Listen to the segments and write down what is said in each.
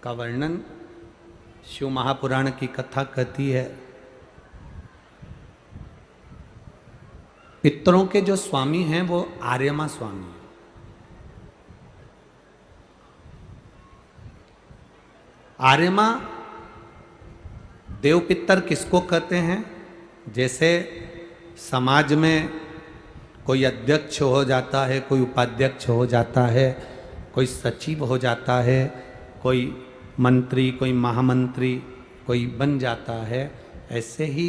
का वर्णन शिव महापुराण की कथा कहती है। पितरों के जो स्वामी हैं वो आर्यमा स्वामी हैं। आर्यमा देव पितर किसको कहते हैं? जैसे समाज में कोई अध्यक्ष हो जाता है, कोई उपाध्यक्ष हो जाता है, कोई सचिव हो जाता है, कोई मंत्री, कोई महामंत्री, कोई बन जाता है, ऐसे ही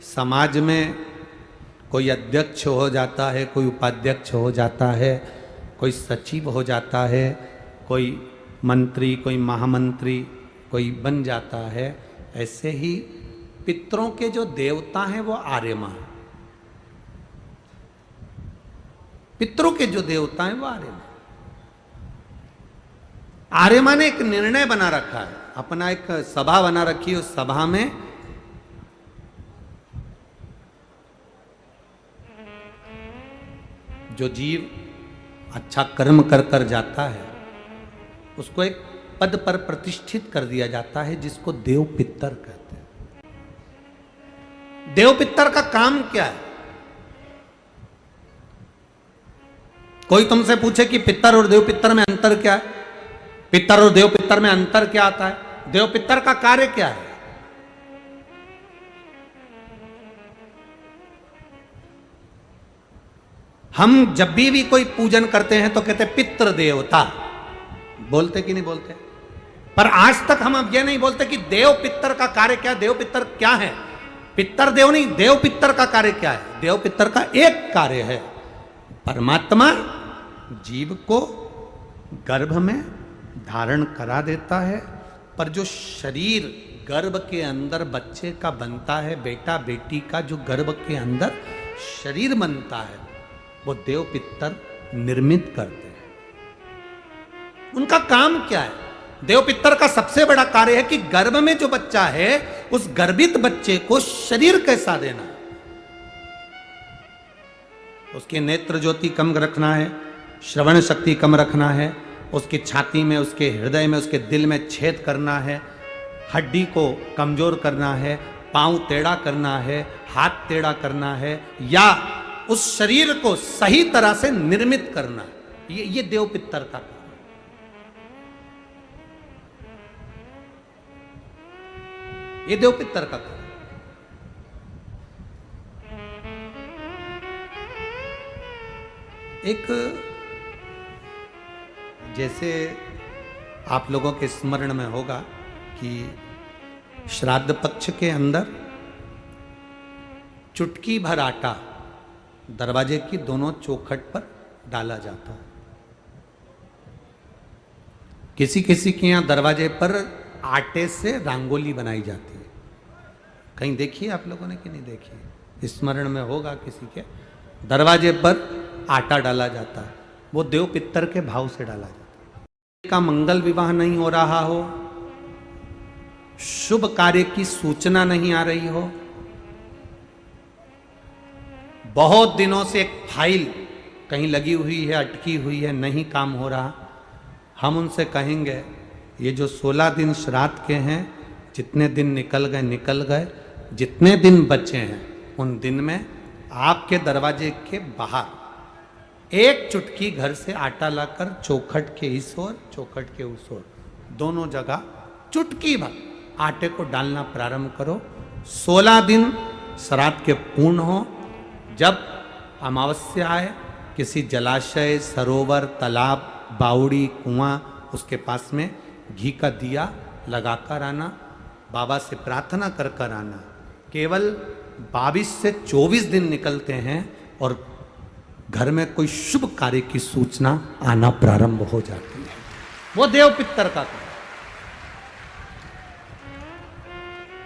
समाज में कोई अध्यक्ष हो जाता है, कोई उपाध्यक्ष हो जाता है, कोई सचिव हो जाता है, कोई मंत्री, कोई महामंत्री, कोई बन जाता है। ऐसे ही पितरों के जो देवता हैं वो आर्यमा हैं। पितरों के जो देवता हैं वो आर्यमा। आर्यमा ने एक निर्णय बना रखा है, अपना एक सभा बना रखी है। उस सभा में जो जीव अच्छा कर्म कर कर जाता है उसको एक पद पर प्रतिष्ठित कर दिया जाता है, जिसको देव पितर कहते हैं। देव पितर का काम क्या है? कोई तुमसे पूछे कि पितर और देव पितर में अंतर क्या है, पितर और देव पितर में अंतर क्या आता है, देव पितर का कार्य क्या है? हम जब भी कोई पूजन करते हैं तो कहते पितृ देवता, बोलते कि नहीं बोलते? पर आज तक हम अब ये नहीं बोलते कि देव पितर का कार्य क्या है, देव पितर क्या है। पितर देव नहीं, देव पितर का कार्य क्या है? देव पितर का एक कार्य है, परमात्मा जीव को गर्भ में धारण करा देता है, पर जो शरीर गर्भ के अंदर बच्चे का बनता है, बेटा बेटी का जो गर्भ के अंदर शरीर बनता है, वो देव पितर निर्मित करते हैं। उनका काम क्या है? देव पितर का सबसे बड़ा कार्य है कि गर्भ में जो बच्चा है उस गर्भित बच्चे को शरीर कैसा देना, उसकी नेत्र ज्योति कम रखना है, श्रवण शक्ति कम रखना है, उसकी छाती में, उसके हृदय में, उसके दिल में छेद करना है, हड्डी को कमजोर करना है, पांव टेढ़ा करना है, हाथ टेढ़ा करना है, या उस शरीर को सही तरह से निर्मित करना। ये देव पितर का काम। ये देव पितर का काम। एक जैसे आप लोगों के स्मरण में होगा कि श्राद्ध पक्ष के अंदर चुटकी भर आटा दरवाजे की दोनों चौखट पर डाला जाता है। किसी किसी के यहां दरवाजे पर आटे से रंगोली बनाई जाती है। कहीं देखिए आप लोगों ने कि नहीं देखी? स्मरण में होगा किसी के, दरवाजे पर आटा डाला जाता है, वो देव पितर के भाव से डाला जाता है। का मंगल विवाह नहीं हो रहा हो, शुभ कार्य की सूचना नहीं आ रही हो, बहुत दिनों से एक फाइल कहीं लगी हुई है, अटकी हुई है, नहीं काम हो रहा, हम उनसे कहेंगे ये जो 16 दिन श्राद्ध के हैं, जितने दिन निकल गए निकल गए, जितने दिन बचे हैं उन दिन में आपके दरवाजे के बाहर एक चुटकी घर से आटा लाकर चौखट के इस ओर, चौखट के उस ओर, दोनों जगह चुटकी भर आटे को डालना प्रारंभ करो। 16 दिन श्राद्ध के पूर्ण हो। जब अमावस्या आए, किसी जलाशय, सरोवर, तालाब, बावड़ी, कुआं, उसके पास में घी का दिया लगाकर आना, बाबा से प्रार्थना कर कर आना। केवल 22 से 24 दिन निकलते हैं और घर में कोई शुभ कार्य की सूचना आना प्रारंभ हो जाती है। वो देव पितर का कार्य,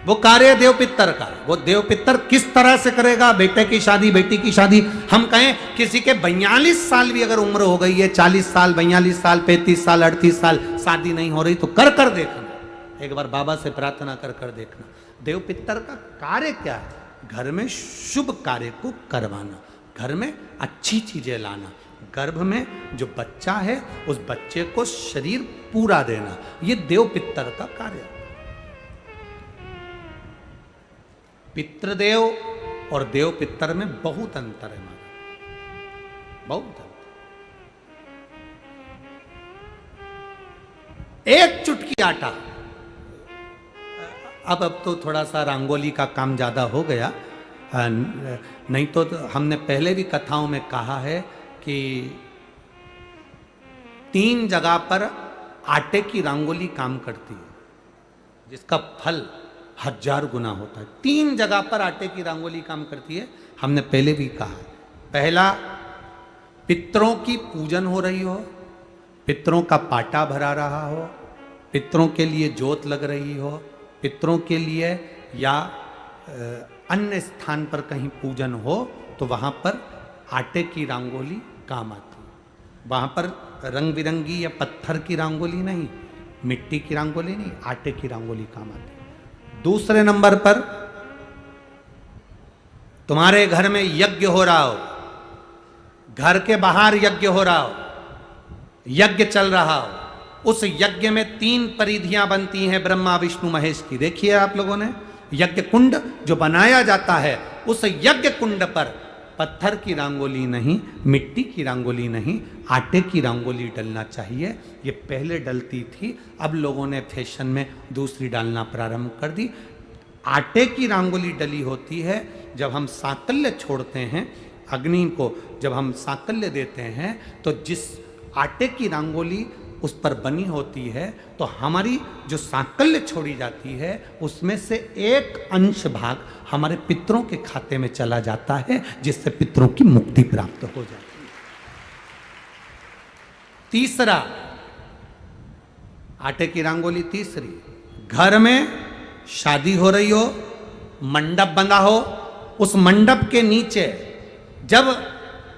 वो कार्य देव पितर का। वो देव पितर किस तरह से करेगा? बेटे की शादी, बेटी की शादी, हम कहें किसी के 42 साल भी अगर उम्र हो गई है, 40 साल, 42 साल, 35 साल, 38 साल, शादी नहीं हो रही तो कर कर देखना, एक बार बाबा से प्रार्थना कर कर देखना। देव पितर का कार्य क्या है? घर में शुभ कार्य को करवाना, घर में अच्छी चीजें लाना, गर्भ में जो बच्चा है उस बच्चे को शरीर पूरा देना, ये देव पितर का कार्य है। पितृदेव और देव पितर में बहुत अंतर है महाराज, बहुत अंतर। एक चुटकी आटा, अब तो थोड़ा सा रंगोली का काम ज्यादा हो गया, नहीं तो हमने पहले भी कथाओं में कहा है कि 3 जगह पर आटे की रंगोली काम करती है, जिसका फल 1000 गुना होता है। 3 जगह पर आटे की रंगोली काम करती है, हमने पहले भी कहा। पहला, पितरों की पूजन हो रही हो, पितरों का पाटा भरा रहा हो, पितरों के लिए जोत लग रही हो, पितरों के लिए या अन्य स्थान पर कहीं पूजन हो, तो वहां पर आटे की रंगोली काम आती है। वहां पर रंग बिरंगी या पत्थर की रंगोली नहीं, मिट्टी की रंगोली नहीं, आटे की रंगोली काम आती है। दूसरे नंबर पर, तुम्हारे घर में यज्ञ हो रहा हो, घर के बाहर यज्ञ हो रहा हो, यज्ञ चल रहा हो, उस यज्ञ में 3 परिधियां बनती हैं ब्रह्मा विष्णु महेश की। देखिए आप लोगों ने, यज्ञ कुंड जो बनाया जाता है, उस यज्ञ कुंड पर पत्थर की रंगोली नहीं, मिट्टी की रंगोली नहीं, आटे की रंगोली डलना चाहिए। ये पहले डलती थी, अब लोगों ने फैशन में दूसरी डालना प्रारंभ कर दी। आटे की रंगोली डली होती है जब हम सांकल्य छोड़ते हैं, अग्नि को जब हम सांकल्य देते हैं, तो जिस आटे की रंगोली उस पर बनी होती है, तो हमारी जो सांकल्य छोड़ी जाती है उसमें से एक अंश भाग हमारे पितरों के खाते में चला जाता है, जिससे पितरों की मुक्ति प्राप्त हो जाती है। तीसरा, आटे की रंगोली तीसरी, घर में शादी हो रही हो, मंडप बंधा हो, उस मंडप के नीचे जब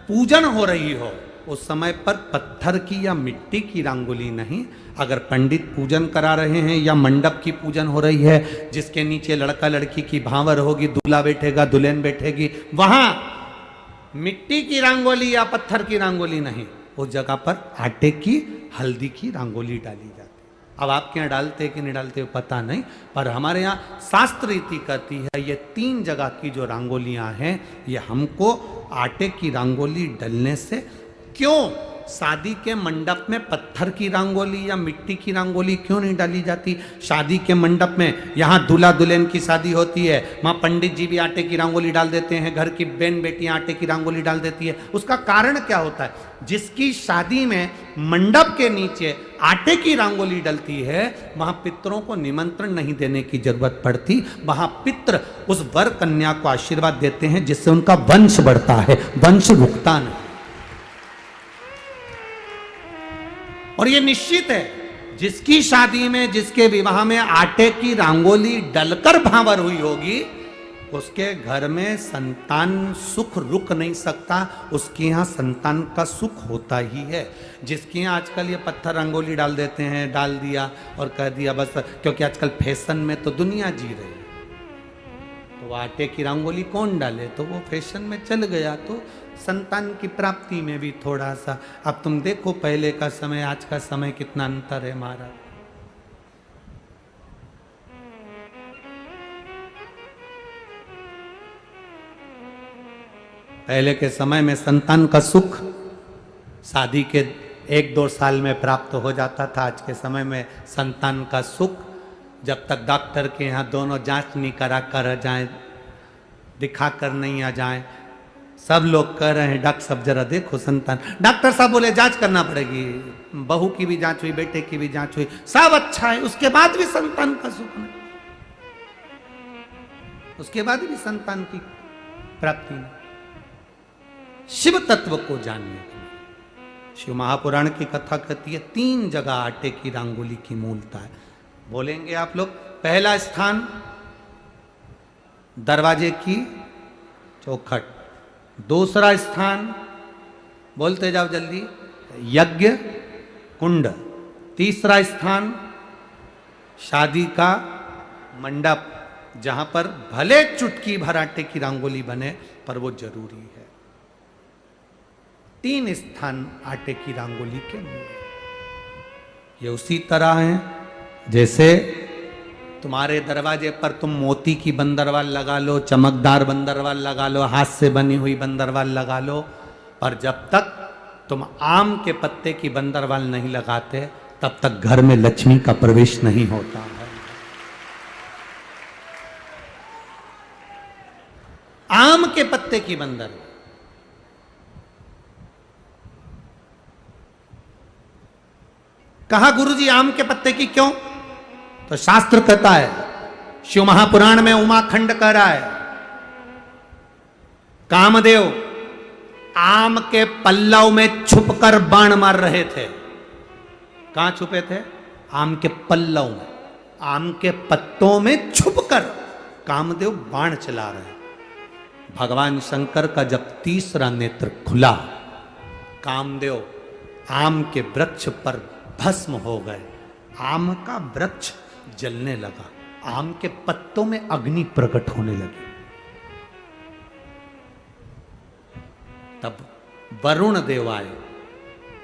पूजन हो रही हो, उस समय पर पत्थर की या मिट्टी की रंगोली नहीं। अगर पंडित पूजन करा रहे हैं या मंडप की पूजन हो रही है, जिसके नीचे लड़का लड़की की भांवर होगी, दूल्हा बैठेगा, दुल्हन बैठेगी, वहां मिट्टी की रंगोली या पत्थर की रंगोली नहीं, उस जगह पर आटे की, हल्दी की रंगोली डाली जाती है। अब आपके यहाँ डालते कि नहीं डालते पता नहीं, पर हमारे यहाँ शास्त्र रीति कहती है ये 3 जगह की जो रंगोलियां हैं, ये हमको आटे की रंगोली डलने से। क्यों शादी के मंडप में पत्थर की रंगोली या मिट्टी की रंगोली क्यों नहीं डाली जाती? शादी के मंडप में, यहाँ दूल्हा दुल्हन की शादी होती है, वहाँ पंडित जी भी आटे की रंगोली डाल देते हैं, घर की बहन बेटियां आटे की रंगोली डाल देती है। उसका कारण क्या होता है? जिसकी शादी में मंडप के नीचे आटे की रंगोली डलती है, वहां पितरों को निमंत्रण नहीं देने की जरूरत पड़ती, वहां पितर उस वर कन्या को आशीर्वाद देते हैं, जिससे उनका वंश बढ़ता है, वंश रुकता नहीं। और ये निश्चित है, जिसकी शादी में, जिसके विवाह में आटे की रंगोली डलकर भांवर हुई होगी, उसके घर में संतान सुख रुक नहीं सकता, उसके यहाँ संतान का सुख होता ही है। जिसके यहाँ आजकल ये पत्थर रंगोली डाल देते हैं, डाल दिया और कह दिया बस, क्योंकि आजकल फैशन में तो दुनिया जी रही है, तो आटे की रंगोली कौन डाले, तो वो फैशन में चल गया, तो संतान की प्राप्ति में भी थोड़ा सा। अब तुम देखो पहले का समय, आज का समय कितना अंतर है महाराज। पहले के समय में संतान का सुख शादी के 1-2 साल में प्राप्त हो जाता था। आज के समय में संतान का सुख जब तक डॉक्टर के यहाँ दोनों जांच नहीं करा कर जाए, दिखा कर नहीं आ जाए। सब लोग कह रहे हैं डॉक्टर साहब जरा देखो संतान, डॉक्टर साहब बोले जांच करना पड़ेगी, बहू की भी जांच हुई, बेटे की भी जांच हुई, सब अच्छा है, उसके बाद भी संतान का सुख नहीं, उसके बाद भी संतान की प्राप्ति नहीं। शिव तत्व को जानिए। शिव महापुराण की कथा कहती है 3 जगह आटे की रंगोली की मूलता है। बोलेंगे आप लोग। पहला स्थान दरवाजे की चौखट, दूसरा स्थान बोलते जाओ जल्दी, यज्ञ कुंड, तीसरा स्थान शादी का मंडप, जहां पर भले चुटकी भर आटे की रंगोली बने पर वो जरूरी है। 3 स्थान आटे की रंगोली के मिले। ये उसी तरह है जैसे तुम्हारे दरवाजे पर तुम मोती की बंदरवाल लगा लो, चमकदार बंदरवाल लगा लो, हाथ से बनी हुई बंदरवाल लगा लो, और जब तक तुम आम के पत्ते की बंदरवाल नहीं लगाते तब तक घर में लक्ष्मी का प्रवेश नहीं होता है। आम के पत्ते की बंदरवाल। कहा गुरुजी आम के पत्ते की क्यों? तो शास्त्र कहता है, शिव महापुराण में उमाखंड कह रहा है, कामदेव आम के पल्लव में छुपकर बाण मार रहे थे। कहां छुपे थे? आम के पल्लव में, आम के पत्तों में छुपकर कामदेव बाण चला रहे। भगवान शंकर का जब तीसरा नेत्र खुला, कामदेव आम के वृक्ष पर भस्म हो गए। आम का वृक्ष जलने लगा, आम के पत्तों में अग्नि प्रकट होने लगी। तब वरुण देव आए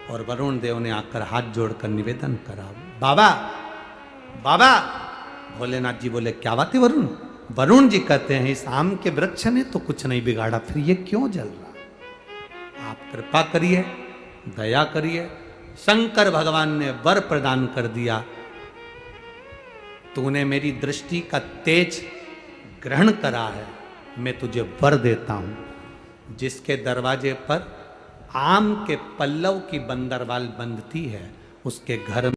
और वरुण देव ने आकर हाथ जोड़कर निवेदन करा, बाबा बाबा। भोलेनाथ जी बोले, क्या बात है वरुण? वरुण जी कहते हैं, इस आम के वृक्ष ने तो कुछ नहीं बिगाड़ा, फिर ये क्यों जल रहा? आप कृपा करिए, दया करिए। शंकर भगवान ने वर प्रदान कर दिया, तूने मेरी दृष्टि का तेज ग्रहण करा है, मैं तुझे वर देता हूं। जिसके दरवाजे पर आम के पल्लव की बंदरवाल बंधती है, उसके घर में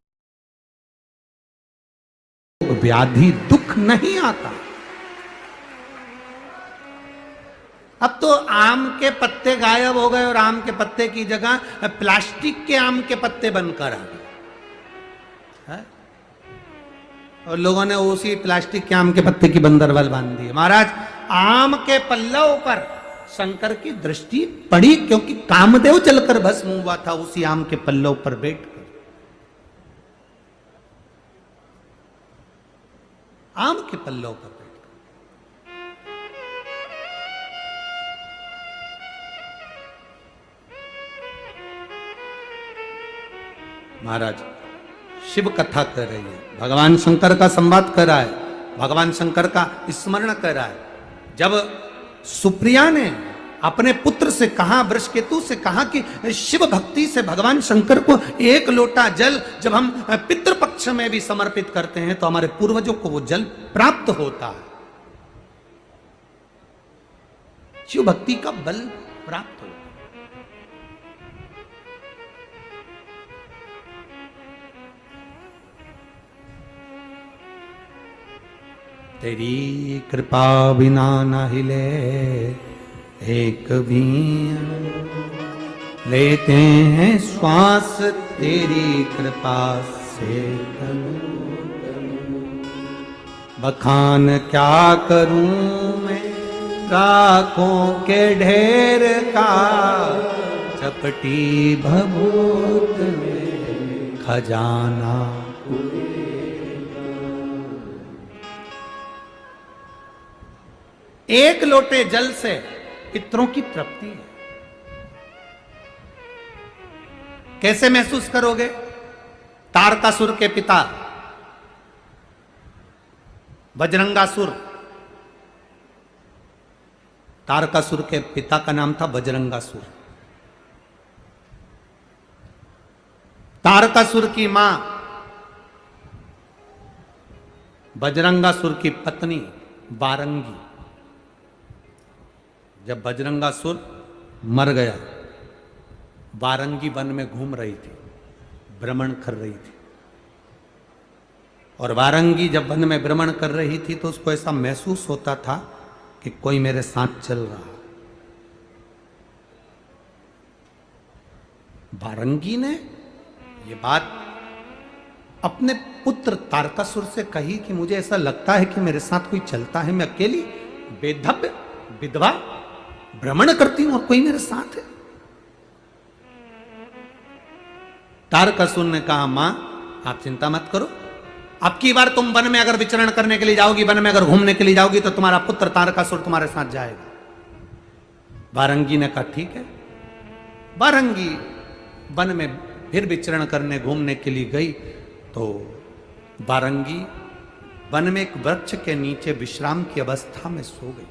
व्याधि दुख नहीं आता। अब तो आम के पत्ते गायब हो गए और आम के पत्ते की जगह प्लास्टिक के आम के पत्ते बनकर आ गए, और लोगों ने उसी प्लास्टिक के आम के पत्ते की बंदरवाल बांध दी। महाराज, आम के पल्लव पर शंकर की दृष्टि पड़ी क्योंकि कामदेव जलकर भस्म हुआ था उसी आम के पल्लव पर बैठकर। आम के पल्लव पर बैठकर। महाराज, शिव कथा कर रही है, भगवान शंकर का संवाद कर रहा है, भगवान शंकर का स्मरण कर रहा है। जब सुप्रिया ने अपने पुत्र से कहा, वृषकेतु से कहा कि शिव भक्ति से भगवान शंकर को 1 लोटा जल जब हम पितृपक्ष में भी समर्पित करते हैं तो हमारे पूर्वजों को वो जल प्राप्त होता है, शिव भक्ति का बल प्राप्त होता है। तेरी कृपा बिना न हिले एक भी, लेते हैं श्वास तेरी कृपा से। बखान क्या करूं मैं राखों के ढेर का, चपटी भभूत में खजाना। एक लोटे जल से पितरों की तृप्ति है। कैसे महसूस करोगे? तारकासुर के पिता बजरंगासुर, तारकासुर के पिता का नाम था बजरंगासुर। तारकासुर की मां बजरंगासुर की पत्नी बारंगी। जब बजरंगासुर मर गया, बारंगी वन में घूम रही थी, भ्रमण कर रही थी। और वारंगी जब वन में भ्रमण कर रही थी तो उसको ऐसा महसूस होता था कि कोई मेरे साथ चल रहा है। वारंगी ने ये बात अपने पुत्र तारकासुर से कही कि मुझे ऐसा लगता है कि मेरे साथ कोई चलता है, मैं अकेली बेधव्य विधवा भ्रमण करती हूं और कोई मेरे साथ है। तारकासुर ने कहा, मां आप चिंता मत करो, अब की बार तुम वन में अगर विचरण करने के लिए जाओगी, वन में अगर घूमने के लिए जाओगी तो तुम्हारा पुत्र तारकासुर तुम्हारे साथ जाएगा। वारंगी ने कहा ठीक है। बारंगी वन में फिर विचरण करने घूमने के लिए गई तो बारंगी वन में एक वृक्ष के नीचे विश्राम की अवस्था में सो गई।